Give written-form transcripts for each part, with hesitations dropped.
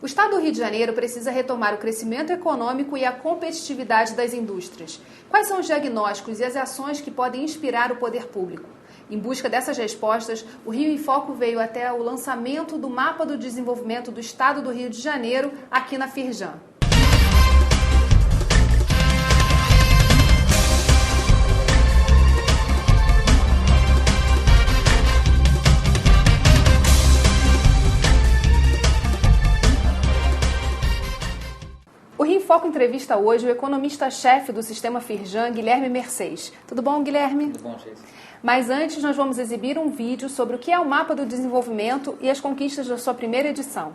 O Estado do Rio de Janeiro precisa retomar o crescimento econômico e a competitividade das indústrias. Quais são os diagnósticos e as ações que podem inspirar o poder público? Em busca dessas respostas, o Rio em Foco veio até o lançamento do Mapa do Desenvolvimento do Estado do Rio de Janeiro, aqui na Firjan. O Rio em Foco entrevista hoje o economista-chefe do Sistema Firjan, Guilherme Mercês. Tudo bom, Guilherme? Tudo bom, Geisa. Mas antes, nós vamos exibir um vídeo sobre o que é o Mapa do Desenvolvimento e as conquistas da sua primeira edição.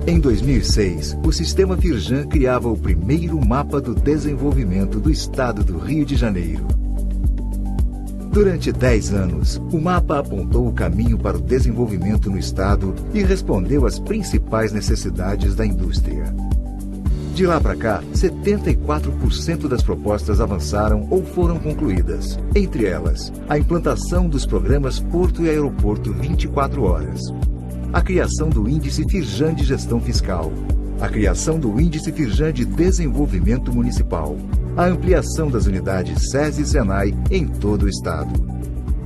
Em 2006, o Sistema Firjan criava o primeiro Mapa do Desenvolvimento do Estado do Rio de Janeiro. Durante 10 anos, o mapa apontou o caminho para o desenvolvimento no Estado e respondeu às principais necessidades da indústria. De lá para cá, 74% das propostas avançaram ou foram concluídas. Entre elas, a implantação dos programas Porto e Aeroporto 24 horas, a criação do Índice Firjan de Gestão Fiscal, a criação do Índice Firjan de Desenvolvimento Municipal, a ampliação das unidades SESI e SENAI em todo o Estado,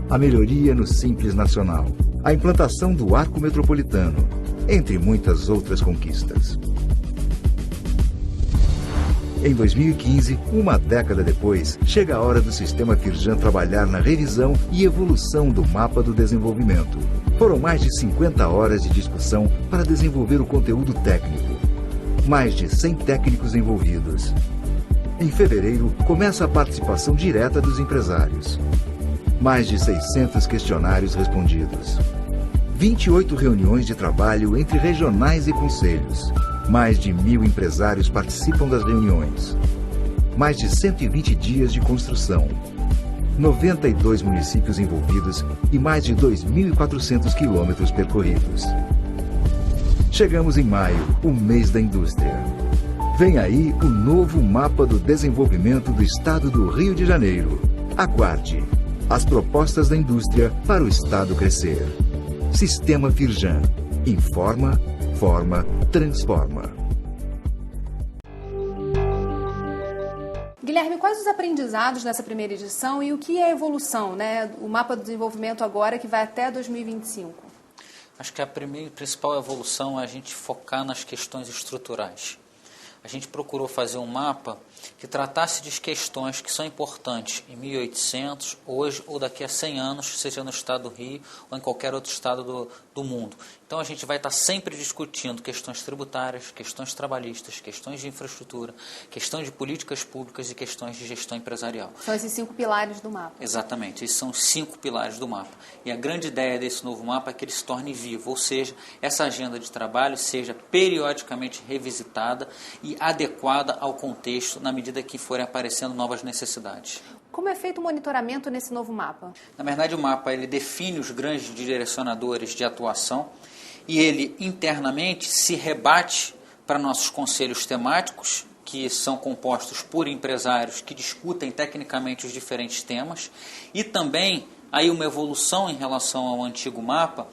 a melhoria no Simples Nacional, a implantação do Arco Metropolitano, entre muitas outras conquistas. Em 2015, uma década depois, chega a hora do Sistema Firjan trabalhar na revisão e evolução do Mapa do Desenvolvimento. Foram mais de 50 horas de discussão para desenvolver o conteúdo técnico. Mais de 100 técnicos envolvidos. Em fevereiro, começa a participação direta dos empresários. Mais de 600 questionários respondidos. 28 reuniões de trabalho entre regionais e conselhos. Mais de 1.000 empresários participam das reuniões. Mais de 120 dias de construção. 92 municípios envolvidos e mais de 2.400 quilômetros percorridos. Chegamos em maio, o mês da indústria. Vem aí o novo Mapa do Desenvolvimento do Estado do Rio de Janeiro. Aguarde as propostas da indústria para o Estado crescer. Sistema Firjan. Informa, forma, transforma. Guilherme, quais os aprendizados nessa primeira edição e o que é a evolução, né? O Mapa do Desenvolvimento agora que vai até 2025. Acho que a principal evolução é a gente focar nas questões estruturais. A gente procurou fazer um mapa que tratasse de questões que são importantes em 1800, hoje ou daqui a 100 anos, seja no estado do Rio ou em qualquer outro estado do mundo. Então a gente vai estar sempre discutindo questões tributárias, questões trabalhistas, questões de infraestrutura, questões de políticas públicas e questões de gestão empresarial. São esses 5 pilares do mapa. Exatamente, esses são os 5 pilares do mapa. E a grande ideia desse novo mapa é que ele se torne vivo, ou seja, essa agenda de trabalho seja periodicamente revisitada e adequada ao contexto na medida que forem aparecendo novas necessidades. Como é feito o monitoramento nesse novo mapa? Na verdade, o mapa ele define os grandes direcionadores de atuação e ele internamente se rebate para nossos conselhos temáticos, que são compostos por empresários que discutem tecnicamente os diferentes temas, e também aí uma evolução em relação ao antigo mapa.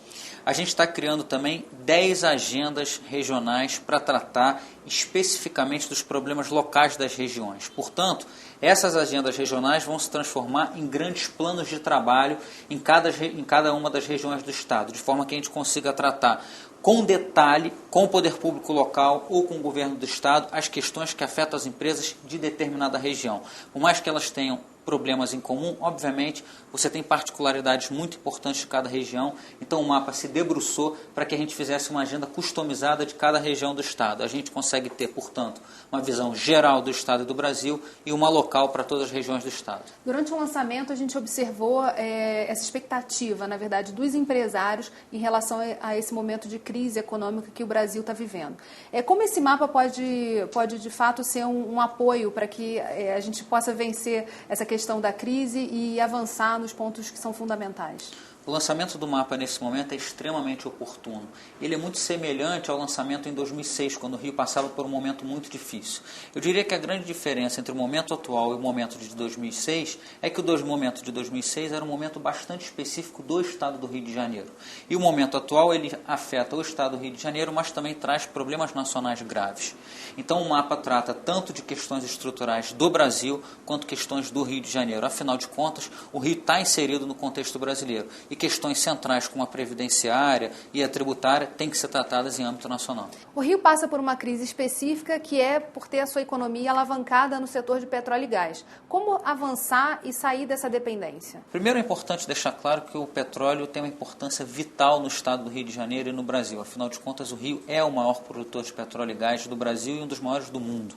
A gente está criando também 10 agendas regionais para tratar especificamente dos problemas locais das regiões. Portanto, essas agendas regionais vão se transformar em grandes planos de trabalho em cada uma das regiões do Estado, de forma que a gente consiga tratar com detalhe, com o poder público local ou com o governo do Estado, as questões que afetam as empresas de determinada região. Por mais que elas tenham problemas em comum, obviamente, você tem particularidades muito importantes de cada região, então o mapa se debruçou para que a gente fizesse uma agenda customizada de cada região do Estado. A gente consegue ter, portanto, uma visão geral do Estado e do Brasil e uma local para todas as regiões do Estado. Durante o lançamento, a gente observou essa expectativa, na verdade, dos empresários em relação a esse momento de crise econômica que o Brasil está vivendo. Como esse mapa pode de fato ser um apoio para que a gente possa vencer essa questão da crise e avançar nos pontos que são fundamentais? O lançamento do mapa nesse momento é extremamente oportuno. Ele é muito semelhante ao lançamento em 2006, quando o Rio passava por um momento muito difícil. Eu diria que a grande diferença entre o momento atual e o momento de 2006 é que o momento de 2006 era um momento bastante específico do estado do Rio de Janeiro. E o momento atual ele afeta o estado do Rio de Janeiro, mas também traz problemas nacionais graves. Então o mapa trata tanto de questões estruturais do Brasil quanto questões do Rio de Janeiro. Afinal de contas, o Rio está inserido no contexto brasileiro e questões centrais como a previdenciária e a tributária têm que ser tratadas em âmbito nacional. O Rio passa por uma crise específica que é por ter a sua economia alavancada no setor de petróleo e gás. Como avançar e sair dessa dependência? Primeiro é importante deixar claro que o petróleo tem uma importância vital no estado do Rio de Janeiro e no Brasil. Afinal de contas, o Rio é o maior produtor de petróleo e gás do Brasil e um dos maiores do mundo.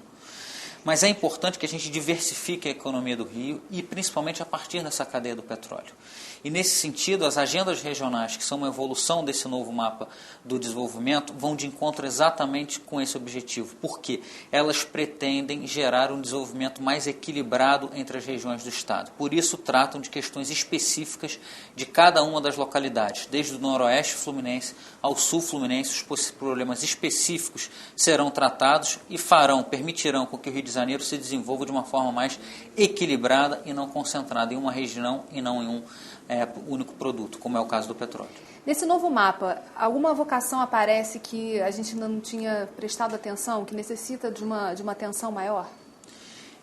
Mas é importante que a gente diversifique a economia do Rio e principalmente a partir dessa cadeia do petróleo. E nesse sentido, as agendas regionais, que são uma evolução desse novo mapa do desenvolvimento, vão de encontro exatamente com esse objetivo. Porque elas pretendem gerar um desenvolvimento mais equilibrado entre as regiões do estado. Por isso, tratam de questões específicas de cada uma das localidades, desde o noroeste fluminense ao sul fluminense. Os problemas específicos serão tratados e permitirão com que o Rio de Janeiro se desenvolva de uma forma mais equilibrada e não concentrada em uma região e não em um único produto, como é o caso do petróleo. Nesse novo mapa, alguma vocação aparece que a gente ainda não tinha prestado atenção, que necessita de uma atenção maior?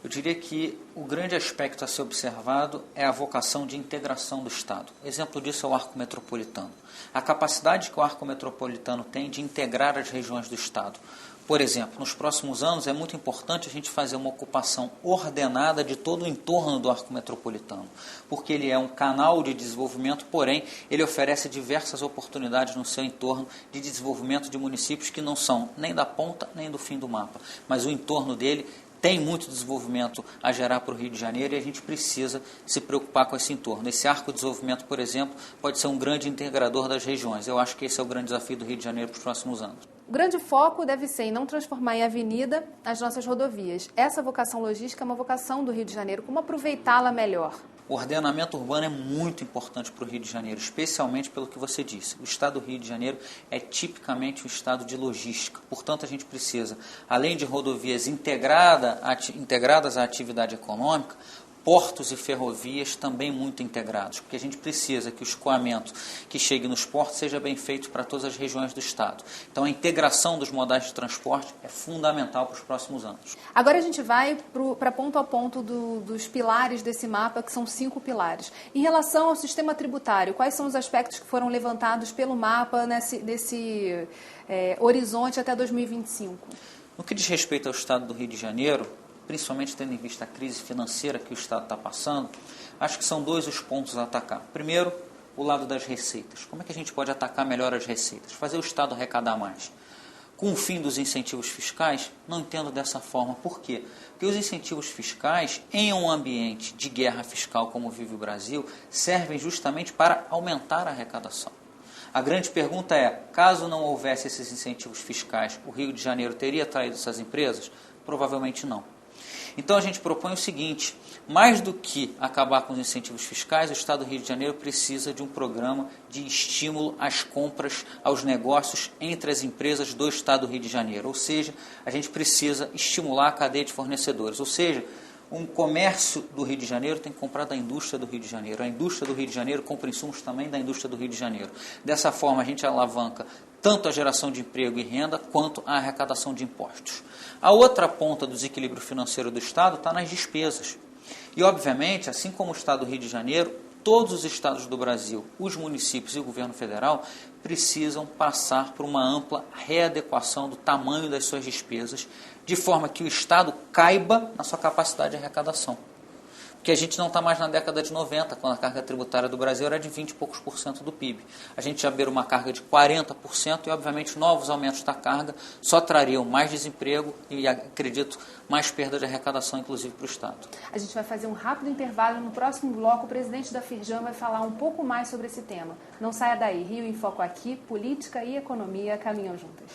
Eu diria que o grande aspecto a ser observado é a vocação de integração do Estado. Exemplo disso é o arco metropolitano. A capacidade que o arco metropolitano tem de integrar as regiões do Estado. Por exemplo, nos próximos anos é muito importante a gente fazer uma ocupação ordenada de todo o entorno do arco metropolitano, porque ele é um canal de desenvolvimento, porém ele oferece diversas oportunidades no seu entorno de desenvolvimento de municípios que não são nem da ponta nem do fim do mapa, mas o entorno dele tem muito desenvolvimento a gerar para o Rio de Janeiro e a gente precisa se preocupar com esse entorno. Esse arco de desenvolvimento, por exemplo, pode ser um grande integrador das regiões. Eu acho que esse é o grande desafio do Rio de Janeiro para os próximos anos. O grande foco deve ser em não transformar em avenida as nossas rodovias. Essa vocação logística é uma vocação do Rio de Janeiro. Como aproveitá-la melhor? O ordenamento urbano é muito importante para o Rio de Janeiro, especialmente pelo que você disse. O estado do Rio de Janeiro é tipicamente um estado de logística. Portanto, a gente precisa, além de rodovias integradas à atividade econômica, portos e ferrovias também muito integrados, porque a gente precisa que o escoamento que chegue nos portos seja bem feito para todas as regiões do estado. Então a integração dos modais de transporte é fundamental para os próximos anos. Agora a gente vai para ponto a ponto dos pilares desse mapa, que são 5 pilares. Em relação ao sistema tributário, quais são os aspectos que foram levantados pelo mapa nesse horizonte até 2025? No que diz respeito ao estado do Rio de Janeiro, principalmente tendo em vista a crise financeira que o Estado está passando, acho que são 2 os pontos a atacar. Primeiro, o lado das receitas. Como é que a gente pode atacar melhor as receitas? Fazer o Estado arrecadar mais. Com o fim dos incentivos fiscais, não entendo dessa forma. Por quê? Porque os incentivos fiscais, em um ambiente de guerra fiscal como vive o Brasil, servem justamente para aumentar a arrecadação. A grande pergunta é, caso não houvesse esses incentivos fiscais, o Rio de Janeiro teria atraído essas empresas? Provavelmente não. Então a gente propõe o seguinte, mais do que acabar com os incentivos fiscais, o Estado do Rio de Janeiro precisa de um programa de estímulo às compras, aos negócios entre as empresas do Estado do Rio de Janeiro. Ou seja, a gente precisa estimular a cadeia de fornecedores. Ou seja, um comércio do Rio de Janeiro tem que comprar da indústria do Rio de Janeiro. A indústria do Rio de Janeiro compra insumos também da indústria do Rio de Janeiro. Dessa forma, a gente alavanca tanto a geração de emprego e renda, quanto a arrecadação de impostos. A outra ponta do desequilíbrio financeiro do Estado está nas despesas. E, obviamente, assim como o Estado do Rio de Janeiro, todos os estados do Brasil, os municípios e o governo federal precisam passar por uma ampla readequação do tamanho das suas despesas, de forma que o Estado caiba na sua capacidade de arrecadação. Porque a gente não está mais na década de 90, quando a carga tributária do Brasil era de 20 e poucos por cento do PIB. A gente já beira uma carga de 40% e, obviamente, novos aumentos da carga só trariam mais desemprego e, acredito, mais perda de arrecadação, inclusive, para o Estado. A gente vai fazer um rápido intervalo. No próximo bloco, o presidente da Firjan vai falar um pouco mais sobre esse tema. Não saia daí. Rio em Foco aqui, política e economia caminham juntas.